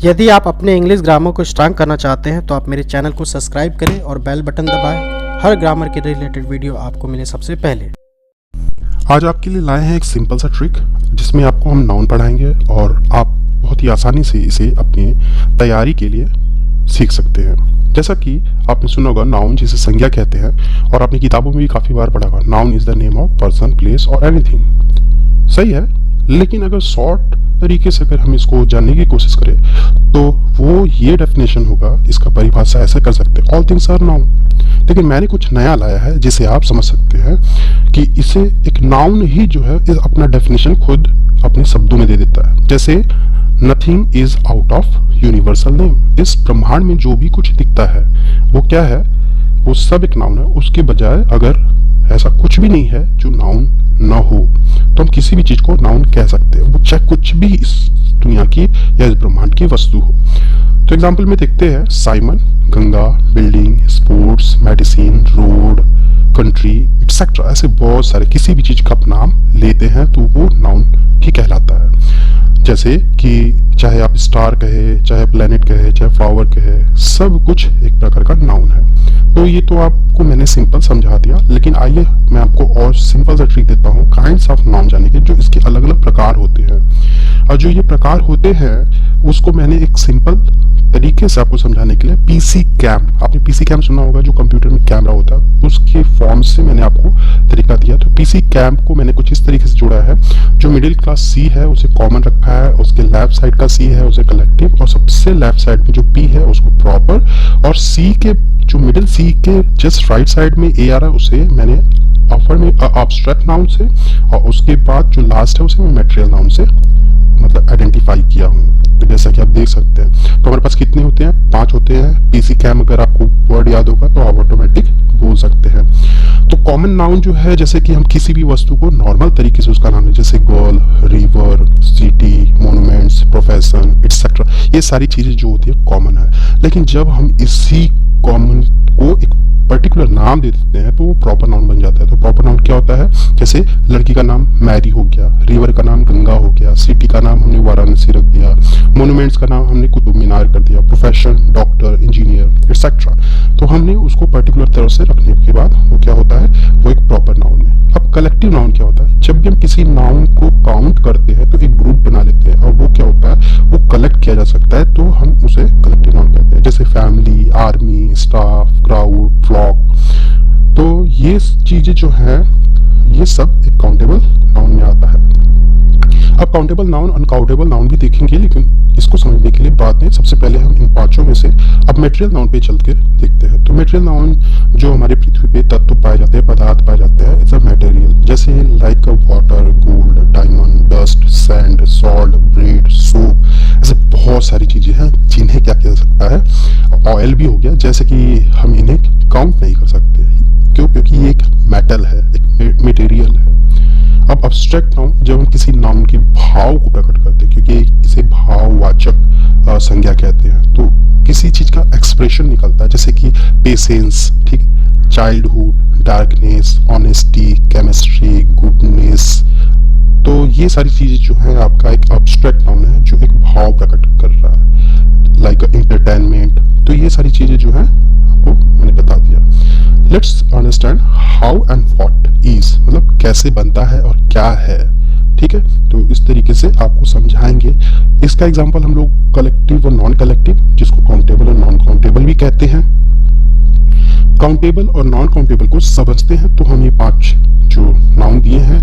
यदि आप अपने इंग्लिश ग्रामर को स्ट्रांग करना चाहते हैं तो आप मेरे चैनल को सब्सक्राइब करें और बेल बटन दबाएं। हर ग्रामर के रिलेटेड वीडियो आपको मिले सबसे पहले। आज आपके लिए लाए हैं एक सिंपल सा ट्रिक जिसमें आपको हम नाउन पढ़ाएंगे और आप बहुत ही आसानी से इसे अपनी तैयारी के लिए सीख सकते हैं। जैसा कि आपने सुना होगा नाउन जिसे संज्ञा कहते हैं और आपने किताबों में भी काफ़ी बार पढ़ा होगा। Noun is the name of person, place और एनीथिंग। सही है, लेकिन अगर शॉर्ट तरीके से अगर हम इसको जानने की कोशिश करें तो वो ये डेफिनेशन होगा, इसका परिभाषा ऐसे कर सकते हैं, ऑल थिंग्स आर नाउन। लेकिन मैंने कुछ नया लाया है जिसे आप समझ सकते हैं कि इसे एक नाउन ही जो है इस अपना डेफिनेशन खुद अपने शब्दों में दे देता है। जैसे nothing is out of universal name. इस ब्रह्मांड में जो भी कुछ दिखता है वो क्या है, वो सब एक नाउन है। उसके बजाय अगर ऐसा कुछ भी नहीं है जो नाउन ना हो तो हम किसी भी चीज को नाउन कह सकते हैं, वो चाहे कुछ भी इस दुनिया की या इस ब्रह्मांड की वस्तु हो। तो एग्जाम्पल में देखते हैं Simon, Ganga, building, sports, medicine, road, country etcetera. ऐसे बहुत सारे किसी भी चीज का आप नाम लेते हैं तो वो नाउन ही कहलाता है। जैसे कि चाहे आप स्टार कहे, चाहे प्लेनेट कहे, चाहे फ्लावर कहे, सब कुछ एक प्रकार का नाउन है। तो ये तो आपको मैंने सिंपल समझा दिया, लेकिन आइए मैं आपको और सिंपल सा ट्रिक देता हूँ काइंड्स ऑफ नाउन जाने के, जो इसके अलग अलग प्रकार होते हैं। और जो ये प्रकार होते हैं उसको मैंने एक सिंपल तरीके से आपको समझाने के लिए पीसी कैम, आपने पीसी कैम सुना होगा जो कंप्यूटर में कैमरा होता है, उसके फॉर्म से मैंने आपको तरीका दिया। तो पीसी कैम को मैंने कुछ इस तरीके से जोड़ा है, जो मिडिल क्लास सी है उसे कॉमन रखा है, उसके लेफ्ट साइड का सी है उसे कलेक्टिव, और सबसे लेफ्ट साइड में जो पी है उसको प्रॉपर, और सी के जो मिडिल सी के जस्ट राइट साइड में ए आ रहा है उसे मैंने अपर में एब्स्ट्रैक्ट नाउन से, और उसके बाद जो लास्ट है उसे मैं मटेरियल नाउन से मतलब आइडेंटिफाई किया हूँ। तो जैसा कि आप देख सकते हैं, तो हमारे पास कितने होते हैं, 5 होते हैं। पीसी कैम अगर आपको वर्ड याद होगा तो आप ऑटोमेटिक बोल सकते हैं। तो कॉमन नाउन जो है, जैसे कि हम किसी भी वस्तु को नॉर्मल तरीके से उसका नाम है, जैसे girl, river, city, monuments, profession etcetera, ये सारी चीजें जो होती है कॉमन है। लेकिन जब हम इसी कॉमन को एक पर्टिकुलर नाम दे देते हैं तो वो प्रॉपर नाउन बन जाता है। तो प्रॉपर नाउन क्या होता है, जैसे लड़की का नाम मैरी हो गया, रिवर का नाम गंगा हो गया, सिटी का नाम हमने वाराणसी रख दिया, मोन्यूमेंट्स का नाम हमने कुतुब मीनार कर दिया, प्रोफेशन डॉक्टर, इंजीनियर एक्सेट्रा। तो हमने उसको पर्टिकुलर तरह से रखने के बाद वो क्या होता है, वो एक प्रॉपर नाउन है। अब कलेक्टिव नाउन क्या होता है, जब भी हम किसी नाउन को काउंट करते हैं तो एक ग्रुप बना लेते हैं और वो क्या होता है, वो कलेक्ट किया जा सकता है तो हम उसे कलेक्टिव नाउन कहते हैं। जैसे family, army, staff, crowd, flock. तो ये चीजें जो है ये सब एक काउंटेबल नाउन में आता है। अब काउंटेबल नाउन, अनकाउंटेबल नाउन भी देखेंगे, लेकिन इसको समझने के लिए बाद में सबसे पहले हम इन पांचों में से अब मटेरियल नाउन पे चल के देखते हैं। तो मटेरियल नाउन जो हमारे पृथ्वी पे तत्व पाए जाते हैं, पदार्थ पाए जाते हैं, इट्स अ मटेरियल। जैसे like water, gold, diamond, dust, sand, salt, bread, soap, ऐसे बहुत सारी चीजें हैं जिन्हें क्या किया जा सकता है, ऑयल भी हो गया, जैसे कि हम इन्हें काउंट नहीं कर सकते। क्यों? क्योंकि ये एक मेटल है, एक मटेरियल है। अब अब्स्ट्रैक्ट नाउन, जब हम किसी नाउन के भाव को प्रकट करते हैं, क्योंकि इसे भाववाचक संज्ञा कहते हैं, तो किसी चीज का एक्सप्रेशन निकलता है, जैसे कि पेशेंस, ठीक, childhood, darkness, honesty, chemistry, goodness. तो ये सारी चीजें जो है आपका एक अब्स्ट्रैक्ट नाउन है जो एक भाव प्रकट कर रहा है, लाइक इंटरटेनमेंट। तो ये सारी चीजें जो है आपको मैंने बता दिया। Let's understand how and what is, मतलब कैसे बनता है और क्या है। ठीक है, तो इस तरीके से आपको समझाएंगे। इसका एग्जांपल हम लोग कलेक्टिव और नॉन कलेक्टिव, जिसको काउंटेबल और नॉन काउंटेबल भी कहते हैं। काउंटेबल और नॉन काउंटेबल को समझते हैं तो हम ये 5 जो नाउन दिए हैं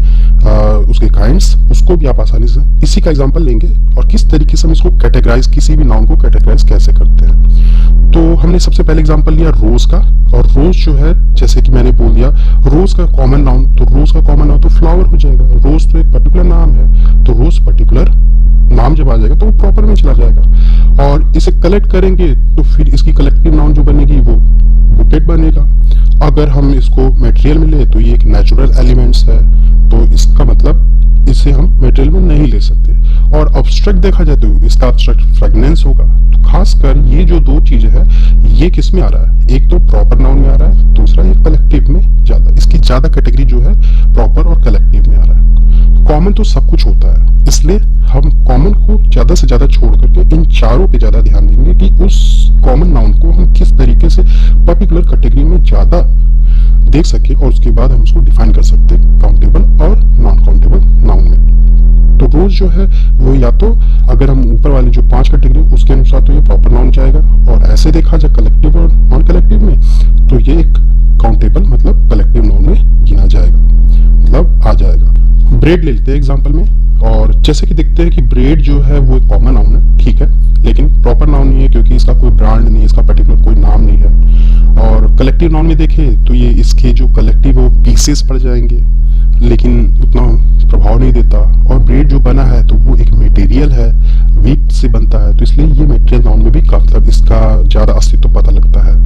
उसके काइंड्स, उसको भी आप आसानी से इसी का एग्जांपल लेंगे और किस तरीके से हम इसको कैटेगराइज, किसी भी नाउन को कैटेगराइज कैसे करते हैं। तो हमने सबसे पहले एग्जांपल लिया रोज का, और रोज जो है जैसे कि मैंने बोल दिया रोज का कॉमन नाउन, तो रोज का कॉमन नाउन तो फ्लावर हो जाएगा। रोज तो एक पर्टिकुलर नाम है, तो रोज पर्टिकुलर नाम जब आ जाएगा तो वो प्रॉपर में चला जाएगा। और इसे कलेक्ट करेंगे तो फिर इसकी कलेक्टिव नाउन जो बनेगी वो बुकेट बनेगा। अगर हम इसको मटेरियल में ले तो ये एक नेचुरल एलिमेंट्स है, तो इसका मतलब इसे हम मटेरियल में नहीं ले सकते। और अब्स्ट्रैक्ट देखा जाए तो इसका अब्स्ट्रैक्ट फ्रेगनेंस होगा। तो खासकर ये जो 2 चीजें है ये किस में आ रहा है, एक तो प्रॉपर नाउन में आ रहा है, दूसरा ये कलेक्टिव में ज्यादा, इसकी ज्यादा कैटेगरी जो है प्रॉपर और कलेक्टिव में आ रहा है। कॉमन तो सब कुछ होता है, इसलिए हम कॉमन को ज़्यादा से ज़्यादा छोड़ करके इन चारों पे ज़्यादा ध्यान देंगे कि उस कॉमन नाउन को हम किस तरीके से पर्टिकुलर कैटेगरी में ज़्यादा देख सके और उसके बाद हम उसको डिफाइन कर सकते हैं काउंटेबल और नॉन काउंटेबल नाउन में। तो रोज जो है वो या तो अगर हम ऊपर वाली जो 5 कैटेगरी उसके अनुसार तो ये प्रॉपर नाउन जाएगा, और ऐसे देखा जाए कलेक्टिव और नॉन कलेक्टिव में तो ये एक काउंटेबल मतलब कलेक्टिव नाउन में गिना जाएगा, मतलब आ जाएगा। ब्रेड ले लेते हैं एग्जाम्पल में, और जैसे कि देखते हैं कि ब्रेड जो है वो एक कॉमन नाउन है, ठीक है, लेकिन प्रॉपर नाउन नहीं है क्योंकि इसका कोई ब्रांड नहीं है, इसका पर्टिकुलर कोई नाम नहीं है। और कलेक्टिव नाउन में देखें तो ये इसके जो कलेक्टिव वो पीसेस पड़ जाएंगे, लेकिन उतना प्रभाव नहीं देता। और ब्रेड जो बना है तो वो एक मटेरियल है, व्हीट से बनता है, तो इसलिए ये मटेरियल नाउन में भी काफी इसका ज़्यादा अस्तित्व पता लगता है।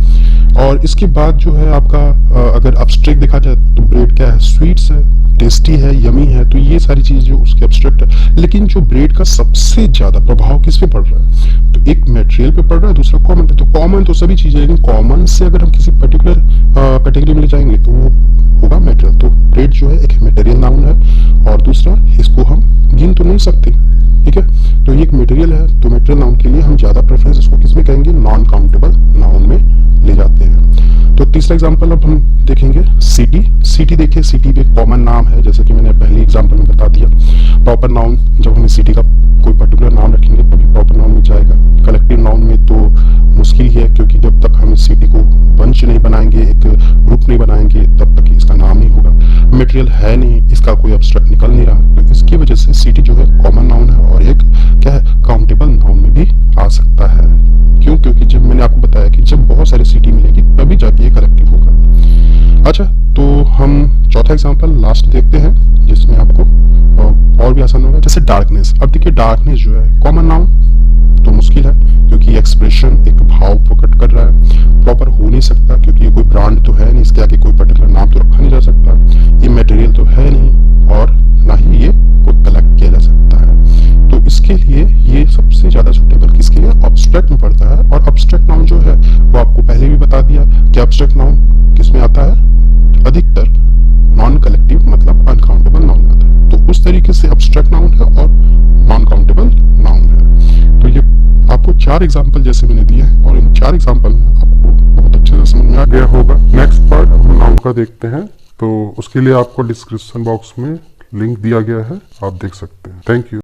और इसके बाद जो है आपका अगर एब्स्ट्रैक्ट देखा जाए तो ब्रेड क्या है, स्वीट्स है, टेस्टी है, यमी है, तो ये सारी चीज़ जो उसकी एब्स्ट्रैक्ट है। लेकिन जो ब्रेड का सबसे ज़्यादा प्रभाव किस पे पड़ रहा है, तो एक मटेरियल पे पड़ रहा है, दूसरा कॉमन पे। तो कॉमन तो सभी चीज़ें, लेकिन कॉमन से अगर हम किसी पर्टिकुलर कैटेगरी में ले जाएंगे तो वो होगा मटेरियल। तो ब्रेड जो है एक मटेरियल नाउन है, और दूसरा इसको हम गिन तो नहीं सकते, ठीक है, तो ये एक मटेरियल है, तो मटेरियल नाउन के लिए हम ज़्यादा प्रेफरेंस इसको किस में कहेंगे, नॉन काउंटेबल नाउन में ले जाते हैं। तो तीसरा एग्जांपल अब हम देखेंगे सिटी। सिटी देखिए, सिटी भी एक कॉमन नाम है, जैसे कि मैंने पहले एग्जांपल में बता दिया। प्रॉपर नाउन जब हम सिटी का कोई पर्टिकुलर नाम रखेंगे तभी प्रॉपर नाउन में जाएगा। कलेक्टिव नाउन में तो मुश्किल ही है, क्योंकि जब तक हम इस सिटी को बंच नहीं बनाएंगे, एक ग्रुप नहीं बनाएंगे, तब तक इसका नाम नहीं होगा। मटेरियल है नहीं, इसका कोई एब्स्ट्रैक्ट निकल नहीं रहा, तो इसकी वजह से सिटी जो है कॉमन नाउन है और एक क्या है, काउंटेबल नाउन में भी आ सकता है। क्यों? क्योंकि जब मैंने आपको बताया कि जब बहुत सारी सिटी मिलेगी तभी जाके ये कलेक्टिव होगा। अच्छा, तो हम चौथा एग्जांपल लास्ट देखते हैं, जिसमें आपको और भी आसान होगा। जैसे डार्कनेस। अब देखिए डार्कनेस जो है कॉमन नाउन तो मुश्किल है, क्योंकि एक्सप्रेशन एक भाव प्रकट कर रहा है, प्रॉपर हो नहीं सकता क्योंकि ये कोई ब्रांड तो है नहीं, इसके आगे कोई पर्टिकुलर नाम तो रखा नहीं जा सकता, ये मटेरियल तो है नहीं, और ना ही ये कोई कलेक्ट किया जा सकता है। तो इसके लिए ये सबसे ज्यादा सुटेबल किसके लिए, एब्स्ट्रैक्ट में पड़ता है। और एब्स्ट्रैक्ट नाउन जो है वो आपको पहले भी बता दिया कि एब्स्ट्रैक्ट नाउन किसमें आता है, अधिकतर नॉन कलेक्टिव मतलब अनकाउंटेबल नाउन आता है। तो उस तरीके से एब्स्ट्रैक्ट नाउन है और नॉन काउंटेबल नाउन है। तो ये आपको 4 एग्जाम्पल जैसे मैंने दिए हैं, और इन 4 एग्जाम्पल में आपको बहुत अच्छे से समझ में आ गया होगा। नेक्स्ट पार्ट हम नाउन का देखते हैं, तो उसके लिए आपको डिस्क्रिप्शन बॉक्स में लिंक दिया गया है, आप देख सकते हैं। Thank you.